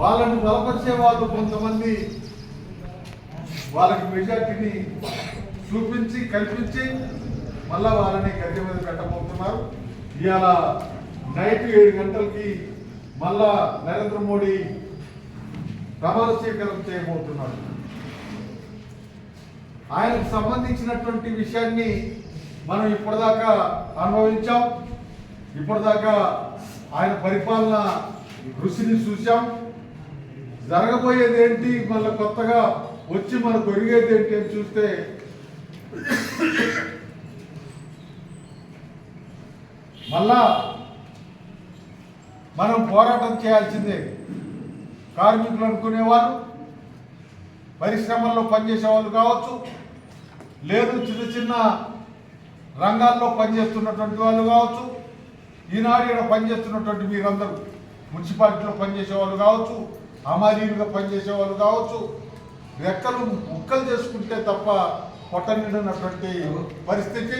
వాళ్ళని బలపరిచే వాళ్ళు కొంతమంది వాళ్ళకి మెజార్టీని చూపించి కల్పించి మళ్ళా వాళ్ళని గద్దె మీద పెట్టబోతున్నారు. ఇవాళ నైట్ 7 గంటలకి మళ్ళా నరేంద్ర మోడీ ప్రమాణ స్వీకారం చేయబోతున్నాడు. ఆయనకు సంబంధించినటువంటి విషయాన్ని మనం ఇప్పటిదాకా అనుభవించాం. ఇప్పటిదాకా ఆయన పరిపాలన రుచిని చూసాం. జరగబోయేది ఏంటి, మళ్ళీ కొత్తగా వచ్చి మనకు ఒరిగేది ఏంటి అని చూస్తే మళ్ళా మనం పోరాటం చేయాల్సిందే. కార్మికులు అనుకునేవారు, పరిశ్రమల్లో పనిచేసే వాళ్ళు కావచ్చు, లేదు చిన్న చిన్న రంగాల్లో పనిచేస్తున్నటువంటి వాళ్ళు కావచ్చు, ఈనాడు ఇక్కడ పనిచేస్తున్నటువంటి మీరందరూ మున్సిపాలిటీలో పనిచేసే వాళ్ళు కావచ్చు, హమాలీలుగా పనిచేసే వాళ్ళు కావచ్చు, రెక్కలు ముక్కలు చేసుకుంటే తప్ప పొట్ట నిండినటువంటి పరిస్థితి.